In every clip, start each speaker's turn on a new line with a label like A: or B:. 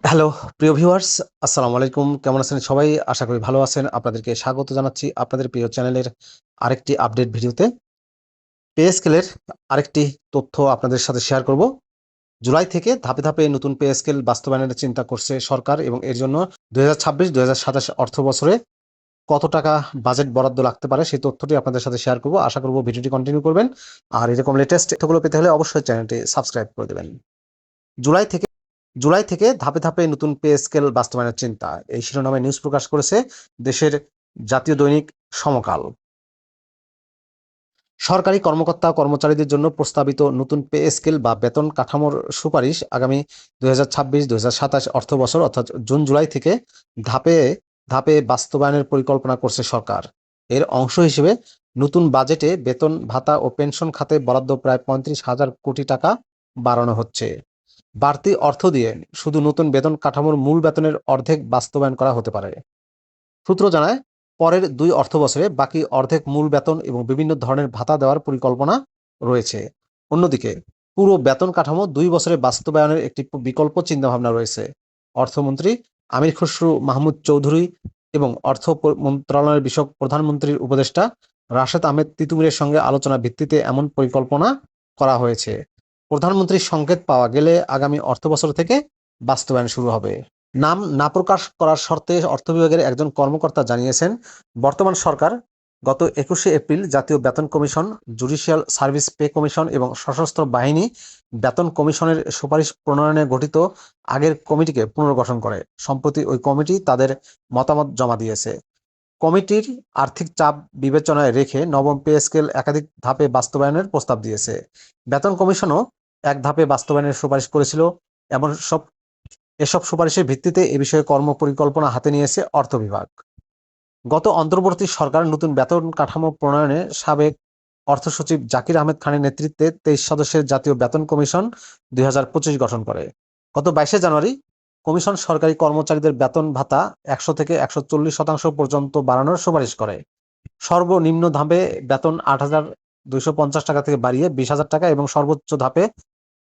A: Hello প্রিয় viewers, আসসালামু আলাইকুম। কেমন আছেন সবাই? আশা করি ভালো আছেন। আপনাদেরকে স্বাগত জানাচ্ছি আপনাদের প্রিয় চ্যানেলের আরেকটি আপডেট ভিডিওতে। পে স্কেলের আরেকটি তথ্য আপনাদের সাথে শেয়ার করব। জুলাই থেকে ধাপে ধাপে নতুন পে স্কেল বাস্তবায়নের চিন্তা করছে সরকার এবং এর জন্য 2026-2027 অর্থ বছরে কত টাকা বাজেট বরাদ্দ লাগতে পারে সেই তথ্যটি আপনাদের সাথে শেয়ার করব। আশা করব ভিডিওটি কন্টিনিউ করবেন। আর এরকম লেটেস্ট তথ্যগুলো পেতে হলে অবশ্যই চ্যানেলটি সাবস্ক্রাইব করে দেবেন। জুলাই থেকে জুলাই থেকে ধাপে ধাপে নতুন পে স্কেল বাস্তবায়নের চিন্তা, এই শিরোনামে নিউজ প্রকাশ করেছে দেশের জাতীয় দৈনিক সমকাল। সরকারি কর্মকর্তা কর্মচারীদের জন্য প্রস্তাবিত নতুন পে স্কেল বা বেতন কাঠামোর সুপারিশ আগামী 2026-2027 অর্থ বছর অর্থাৎ জুন জুলাই থেকে ধাপে ধাপে বাস্তবায়নের পরিকল্পনা করছে সরকার। এর অংশ হিসেবে নতুন বাজেটে বেতন ভাতা ও পেনশন খাতে বরাদ্দ প্রায় 35,000 কোটি টাকা বাড়ানো হচ্ছে। বাড়তি অর্থ দিয়ে শুধু নতুন বেতন কাঠামোর মূল বেতনের অর্ধেক বাস্তবায়ন করা হতে পারে। সূত্র জানায়, পরের 2 অর্থবছরে বাকি অর্ধেক মূল বেতন এবং বিভিন্ন ধরনের ভাতা দেওয়ার পরিকল্পনা রয়েছে। অন্যদিকে পুরো বেতন কাঠামো 2 বছরে বাস্তবায়নের একটি বিকল্প চিন্তাভাবনা রয়েছে। অর্থমন্ত্রী আমির খসরু মাহমুদ চৌধুরী এবং অর্থ মন্ত্রণালয়ের বিষয়ক প্রধানমন্ত্রীর উপদেষ্টা রাশেদ আহমেদ তিতুমিরের সঙ্গে আলোচনার ভিত্তিতে এমন পরিকল্পনা করা হয়েছে। প্রধানমন্ত্রীর সংকেত পাওয়া গেলে আগামী অর্থবছর থেকে বাস্তবায়ন শুরু হবে। নাম না প্রকাশ করার শর্তে অর্থ বিভাগের একজন কর্মকর্তা জানিয়েছেন, বর্তমান সরকার গত 21শে এপ্রিল জাতীয় বেতন commission, judicial service pay commission এবং সশস্ত্র বাহিনী বেতন কমিশনের সুপারিশ প্রণয়নে গঠিত আগের কমিটিকে পুনর্গঠন করে। সম্প্রতি ওই কমিটি তাদের মতামত জমা দিয়েছে। কমিটির আর্থিক চাপ বিবেচনায় রেখে নবম পে স্কেল একাধিক ধাপে বাস্তবায়নের প্রস্তাব দিয়েছে। বেতন কমিশনও এক ধাপে বাস্তবায়নের সুপারিশ করেছিল। এসব সুপারিশের ভিত্তিতে এ বিষয়ে কর্মপরিকল্পনা হাতে নিয়েছে অর্থ বিভাগ। গত অন্তর্বর্তী সরকার নতুন বেতন কাঠামো প্রণয়নে সাবেক অর্থ সচিব জাকির আহমেদ খানের নেতৃত্বে 23 সদস্যের জাতীয় বেতন কমিশন 2025 গঠন করে। গত 22শে জানুয়ারি কমিশন সরকারি কর্মচারীদের বেতন ভাতা 100 থেকে 140% পর্যন্ত বাড়ানোর সুপারিশ করে। সর্বনিম্ন ধাপে বেতন 8,250 টাকা থেকে বাড়িয়ে 20,000 টাকা এবং সর্বোচ্চ ধাপে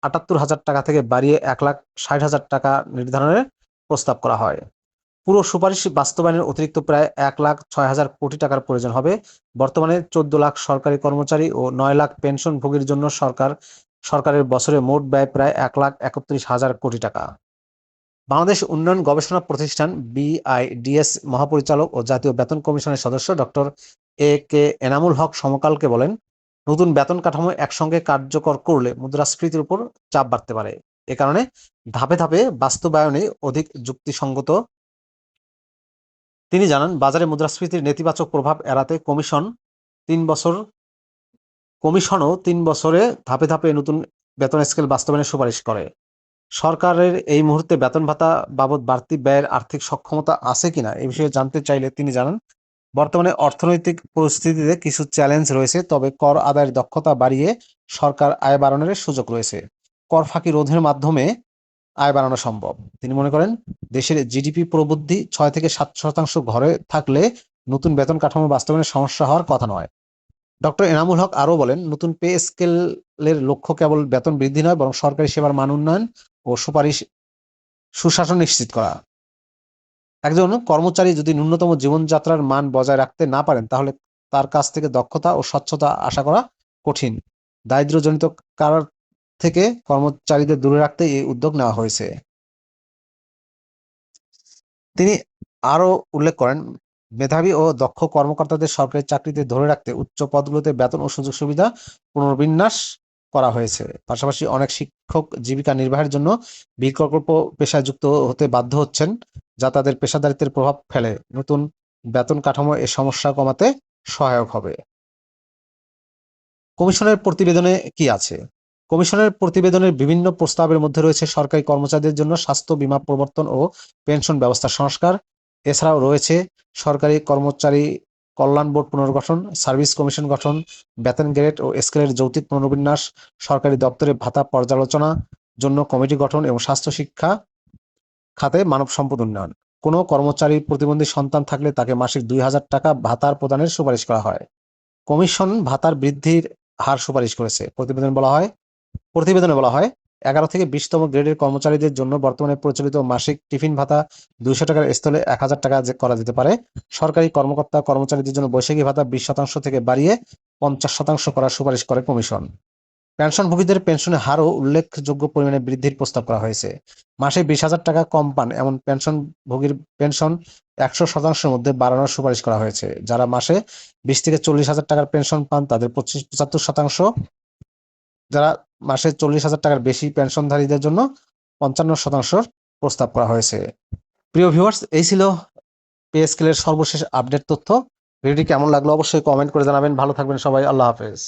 A: 78,000 টাকা থেকে বাড়িয়ে 1,60,000 টাকা নির্ধারণের প্রস্তাব করা হয়। পুরো সুপারিশ বাস্তবায়নের অতিরিক্ত প্রায় 1,06,000 কোটি টাকার প্রয়োজন হবে। বর্তমানে 14 লাখ সরকারি কর্মচারী ও 9 লাখ পেনশনভোগীর জন্য সরকারের বছরে মোট ব্যয় প্রায় 1,31,000 কোটি টাকা। বাংলাদেশ উন্নয়ন গবেষণা প্রতিষ্ঠান BIDS মহাপরিচালক ও জাতীয় বেতন কমিশনের সদস্য ডক্টর AK এনামুল হক সমকালকে বলেন, নতুন বেতন কাঠামো একসঙ্গে কার্যকর করলে মুদ্রাস্ফীতির উপর চাপ বাড়তে পারে। এ কারণে ধাপে ধাপে বাস্তবায়নে অধিক যুক্তিসঙ্গত। তিনি জানান, বাজারে মুদ্রাস্ফীতির নেতিবাচক প্রভাব এড়াতে কমিশনও 3 বছরে ধাপে ধাপে নতুন বেতন স্কেল বাস্তবায়নের সুপারিশ করে। সরকারের এই মুহূর্তে বেতন ভাতা বাবদ বাড়তি ব্যয়ের আর্থিক সক্ষমতা আছে কিনা এ বিষয়ে জানতে চাইলে তিনি জানান, বর্তমানে অর্থনৈতিক পরিস্থিতিতে কিছু চ্যালেঞ্জ রয়েছে, তবে কর আদায়ের দক্ষতা বাড়িয়ে সরকার আয় বাড়ানোর সুযোগ রয়েছে। কর ফাঁকি রোধের মাধ্যমে আয় বাড়ানো সম্ভব। তিনি মনে করেন, দেশের জিডিপি প্রবৃদ্ধি 6 থেকে 7% ঘরে থাকলে নতুন বেতন কাঠামো বাস্তবায়নের সমস্যা হওয়ার কথা নয়। ডক্টর এনামুল হক আরও বলেন, নতুন পে স্কেলের লক্ষ্য কেবল বেতন বৃদ্ধি নয়, বরং সরকারি সেবার মান উন্নয়ন ও সুশাসন নিশ্চিত করা। একজন কর্মচারী যদি ন্যূনতম জীবনযাত্রার মান বজায় রাখতে না পারেন, তাহলে তার কাছ থেকে দক্ষতা ও স্বচ্ছতা আশা করা কঠিন। দারিদ্র্যজনিত কারণ থেকে কর্মচারীদের দূরে রাখতে এই উদ্যোগ নেওয়া হয়েছে। তিনি আরও উল্লেখ করেন, মেধাবী ও দক্ষ কর্মকর্তাদের সরকারি চাকরিতে ধরে রাখতে উচ্চ পদগুলোতে বেতন ও সুযোগ সুবিধা পুনর্বিন্যাস করা হয়েছে। পাশাপাশি অনেক শিক্ষক জীবিকা নির্বাহের জন্য বিকল্প পেশায় যুক্ত হতে বাধ্য হচ্ছেন, যা তাদের পেশাদারিত্বের প্রভাব ফেলে। নতুন বেতন কাঠামো এ সমস্যা কমাতে সহায়ক হবে। কমিশনের প্রতিবেদনে কি আছে? কমিশনের প্রতিবেদনের বিভিন্ন প্রস্তাবের মধ্যে রয়েছে সরকারি কর্মচারীদের জন্য স্বাস্থ্য বীমা প্রবর্তন ও পেনশন ব্যবস্থা সংস্কার। এছাড়াও রয়েছে সরকারি কর্মচারী কল্যাণ বোর্ড পুনর্গঠন, সার্ভিস কমিশন গঠন, বেতন গ্রেড ও স্কেলের যৌক্তিক পুনর্বিন্যাস, সরকারি দপ্তরে ভাতা পর্যালোচনা জন্য কমিটি গঠন এবং স্বাস্থ্য শিক্ষা খাতে মানব সম্পদ উন্নয়ন। কোনো কর্মচারীর প্রতিবন্ধী সন্তান থাকলে তাকে মাসিক 2,000 টাকা ভাতার প্রদানের সুপারিশ করা হয়। কমিশন ভাতার বৃদ্ধির হার সুপারিশ করেছে। প্রতিবেদনে বলা হয়, 11 থেকে 20তম গ্রেডের কর্মচারীদের জন্য বর্তমানে প্রচলিত মাসিক টিফিন ভাতা 200 টাকার স্থলে 1000 টাকা করা যেতে পারে। সরকারি কর্মকর্তা কর্মচারীদের জন্য বৈশাখী ভাতা 20% থেকে বাড়িয়ে 50% করার সুপারিশ করে কমিশন। পেনশনভোগীদের পেনশনের হারও উল্লেখযোগ্য পরিমাণে বৃদ্ধির প্রস্তাব করা হয়েছে। মাসে 20,000 টাকা কম পান এমন পেনশনভোগীর পেনশন 100% মধ্যে বাড়ানোর সুপারিশ করা হয়েছে। যারা মাসে 20 থেকে 40,000 টাকার পেনশন পান তাদের 75%, যারা মাসে 40,000 টাকার বেশি পেনশনধারীদের জন্য 55% প্রস্তাব করা হয়েছে। প্রিয় ভিউয়ার্স, এই ছিল পে স্কেলের সর্বশেষ আপডেট তথ্য। ভিডিওটি কেমন লাগলো অবশ্যই কমেন্ট করে জানাবেন। ভালো থাকবেন সবাই। আল্লাহ হাফেজ।